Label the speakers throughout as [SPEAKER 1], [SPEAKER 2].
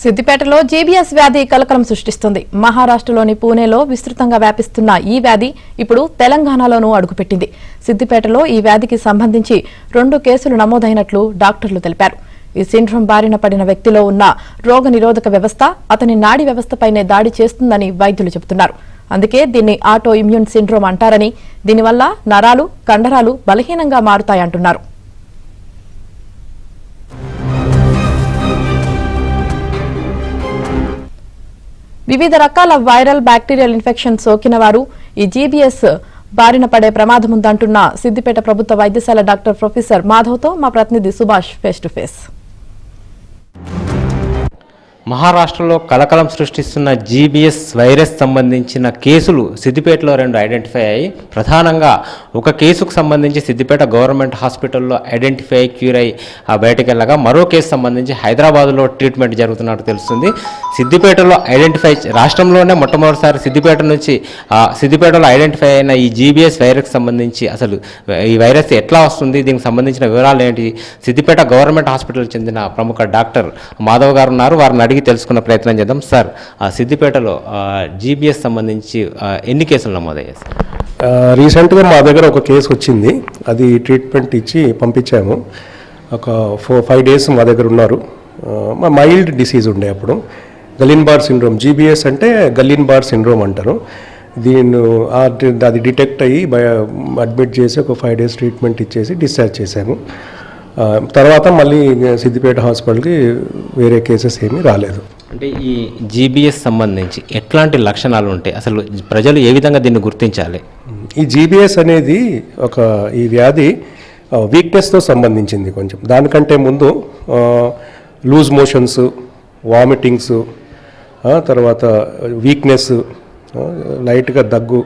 [SPEAKER 1] సిద్దిపేటలో జీబీఎస్ వ్యాధి కలకలం సృష్టిస్తుంది. మహారాష్ట్రలోని పూణేలో విస్తృతంగా వ్యాపిస్తున్న ఈ వ్యాధి ఇప్పుడు తెలంగాణలోనూ అడుగుపెట్టింది. సిద్దిపేటలో ఈ వ్యాధికి సంబంధించి 2 కేసులు నమోదైనట్లు డాక్టర్లు తెలిపారు. ఈ సిండ్రోమ్ బారిన పడిన వ్యక్తిలో ఉన్న రోగనిరోధక వ్యవస్థ అతని నాడీ వ్యవస్థపైనే దాడి చేస్తుందని వైద్యులు చెబుతున్నారు. అందుకే దీన్ని ఆటో ఇమ్యూన్ సిండ్రోమ్ అంటారని, దీనివల్ల నరాలు, కండరాలు బలహీనంగా మారుతాయంటున్నారు. వివిధ రకాల వైరల్ బ్యాక్టీరియల్ ఇన్ఫెక్షన్ సోకిన వారు ఈ జీబీఎస్ బారిన పడే ప్రమాదముందంటున్న సిద్దిపేట ప్రభుత్వ వైద్యశాల డాక్టర్ ప్రొఫెసర్ మాధవ్తో మా ప్రతినిధి సుభాష్ ఫేస్ టు ఫేస్.
[SPEAKER 2] మహారాష్ట్రలో కలకలం సృష్టిస్తున్న జీబీఎస్ వైరస్ సంబంధించిన కేసులు సిద్దిపేటలో 2 ఐడెంటిఫై అయ్యి, ప్రధానంగా ఒక కేసుకు సంబంధించి సిద్దిపేట గవర్నమెంట్ హాస్పిటల్లో ఐడెంటిఫై క్యూర్ అయ్యి బయటకు వెళ్ళగా, మరో కేసు సంబంధించి హైదరాబాద్లో ట్రీట్మెంట్ జరుగుతున్నట్టు తెలుస్తుంది. సిద్దిపేటలో రాష్ట్రంలోనే మొట్టమొదటిసారి సిద్దిపేటలో ఐడెంటిఫై అయిన ఈ జీబీఎస్ వైరస్కి సంబంధించి అసలు ఈ వైరస్ ఎట్లా వస్తుంది, దీనికి సంబంధించిన వివరాలు ఏంటి, సిద్దిపేట గవర్నమెంట్ హాస్పిటల్కి చెందిన ప్రముఖ డాక్టర్ మాధవ్ గారు ఉన్నారు. వారిని అడిగి తెలుసుకున్న ప్రయత్నం చేద్దాం. సార్, సిద్దిపేటలో జీబీఎస్ సంబంధించి ఎన్ని కేసులు నమోదయ్యాయి సార్?
[SPEAKER 3] రీసెంట్గా మా దగ్గర ఒక కేసు వచ్చింది. అది ట్రీట్మెంట్ ఇచ్చి పంపించాము. ఒక 4-5 డేస్ మా దగ్గర ఉన్నారు. మైల్డ్ డిసీజ్ ఉండే అప్పుడు. గలిన్బార్ సిండ్రోమ్, జీబీఎస్ అంటే గలిన్బార్ సిండ్రోమ్ అంటారు. అది డిటెక్ట్ అయ్యి అడ్మిట్ చేసి ఒక 5 డేస్ ట్రీట్మెంట్ ఇచ్చేసి డిశ్చార్జ్ చేశాము. తర్వాత మళ్ళీ సిద్దిపేట హాస్పిటల్కి వేరే కేసెస్ ఏమీ రాలేదు.
[SPEAKER 2] అంటే ఈ జీబీఎస్ సంబంధించి ఎట్లాంటి లక్షణాలు ఉంటాయి, అసలు ప్రజలు ఏ విధంగా దీన్ని గుర్తించాలి?
[SPEAKER 3] ఈ జీబీఎస్ అనేది ఈ వ్యాధి వీక్నెస్తో సంబంధించింది. కొంచెం దానికంటే ముందు లూజ్ మోషన్స్, వామిటింగ్స్, తర్వాత వీక్నెస్, లైట్గా దగ్గు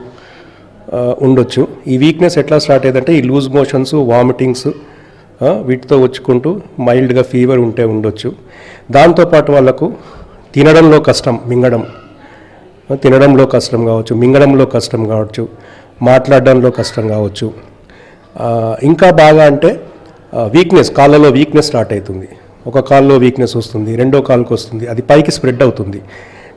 [SPEAKER 3] ఉండొచ్చు. ఈ వీక్నెస్ ఎట్లా స్టార్ట్ అయ్యేదంటే ఈ లూజ్ మోషన్స్, వామిటింగ్స్ వీటితో వచ్చుకుంటూ మైల్డ్గా ఫీవర్ ఉంటే ఉండొచ్చు. దాంతోపాటు వాళ్ళకు తినడంలో కష్టం, తినడంలో కష్టం కావచ్చు, మింగడంలో కష్టం కావచ్చు, మాట్లాడడంలో కష్టం కావచ్చు. ఇంకా బాగా అంటే వీక్నెస్, కాళ్ళలో వీక్నెస్ స్టార్ట్ అవుతుంది. ఒక కాల్లో వీక్నెస్ వస్తుంది, రెండో కాలుకి వస్తుంది, అది పైకి స్ప్రెడ్ అవుతుంది.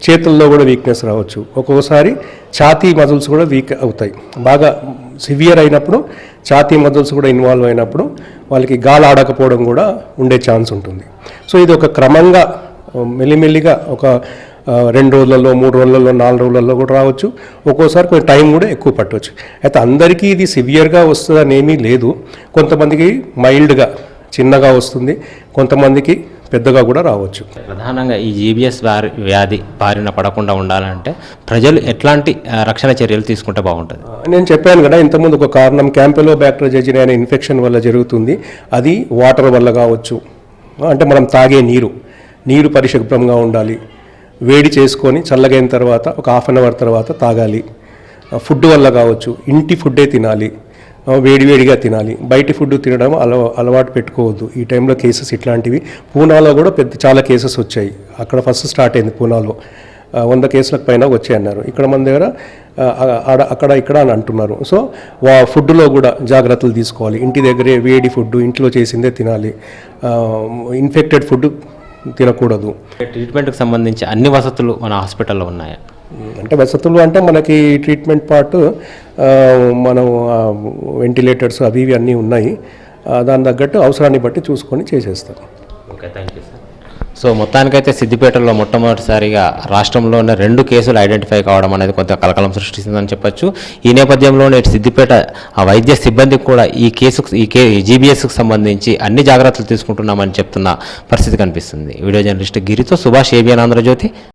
[SPEAKER 3] చేతుల్లో కూడా వీక్నెస్ రావచ్చు. ఒక్కొక్కసారి ఛాతీ మజిల్స్ కూడా వీక్ అవుతాయి. బాగా సివియర్ అయినప్పుడు ఛాతీ మజిల్స్ కూడా ఇన్వాల్వ్ అయినప్పుడు వాళ్ళకి గాలి ఆడకపోవడం కూడా ఉండే ఛాన్స్ ఉంటుంది. సో ఇది ఒక క్రమంగా మెల్లిమెల్లిగా ఒక 2 రోజులలో, 3 రోజులలో, 4 రోజులలో కూడా రావచ్చు. ఒక్కోసారి కొంచెం టైం కూడా ఎక్కువ పట్టవచ్చు. అయితే అందరికీ ఇది సివియర్గా వస్తుందని ఏమీ లేదు. కొంతమందికి మైల్డ్గా చిన్నగా వస్తుంది, కొంతమందికి పెద్దగా కూడా రావచ్చు.
[SPEAKER 2] ప్రధానంగా ఈ జీబీఎస్ వ్యాధి బారిన పడకుండా ఉండాలంటే ప్రజలు ఎట్లాంటి రక్షణ చర్యలు తీసుకుంటే బాగుంటుంది?
[SPEAKER 3] నేను చెప్పాను కదా ఇంతకుముందు, ఒక కారణం క్యాంపెలోబాక్టర్ జెజిని అనే ఇన్ఫెక్షన్ వల్ల జరుగుతుంది. అది వాటర్ వల్ల కావచ్చు. అంటే మనం తాగే నీరు పరిశుభ్రంగా ఉండాలి. వేడి చేసుకొని చల్లగైన తర్వాత ఒక 1/2 అవర్ తర్వాత తాగాలి. ఫుడ్ వల్ల కావచ్చు. ఇంటి ఫుడ్డే తినాలి, వేడివేడిగా తినాలి. బయటి ఫుడ్ తినడం అలవాటు పెట్టుకోవద్దు. ఈ టైంలో కేసెస్ ఇట్లాంటివి పూనాలో కూడా చాలా కేసెస్ వచ్చాయి. అక్కడ ఫస్ట్ స్టార్ట్ అయింది పూనాలో. 100 కేసులకు పైన వచ్చాయన్నారు. ఇక్కడ మన దగ్గర అక్కడ ఇక్కడ అని అంటున్నారు. సో ఫుడ్లో కూడా జాగ్రత్తలు తీసుకోవాలి. ఇంటి దగ్గరే వేడి ఫుడ్, ఇంట్లో చేసిందే తినాలి. ఇన్ఫెక్టెడ్ ఫుడ్ తినకూడదు.
[SPEAKER 2] ట్రీట్మెంట్కి సంబంధించి అన్ని వసతులు మన హాస్పిటల్లో ఉన్నాయా?
[SPEAKER 3] అంటే వసతులు అంటే మనకి ట్రీట్మెంట్ పార్ట్, మనం వెంటిలేటర్స్ అవి అన్నీ ఉన్నాయి. దాని తగ్గట్టు అవసరాన్ని బట్టి చూసుకొని చేసేస్తాం.
[SPEAKER 2] Okay, thank you sir. So మొత్తానికైతే సిద్దిపేటలో మొట్టమొదటిసారిగా రాష్ట్రంలోనే 2 కేసులు ఐడెంటిఫై కావడం అనేది కొంత కలకలం సృష్టిస్తుందని చెప్పొచ్చు. ఈ నేపథ్యంలో నేటి సిద్దిపేట వైద్య సిబ్బందికి కూడా ఈ జీబీఎస్కి సంబంధించి అన్ని జాగ్రత్తలు తీసుకుంటున్నామని చెప్తున్న పరిస్థితి కనిపిస్తుంది. వీడియో జర్నలిస్ట్ గిరితో సుభాష్, ఏబిఎన్ ఆంధ్రజ్యోతి.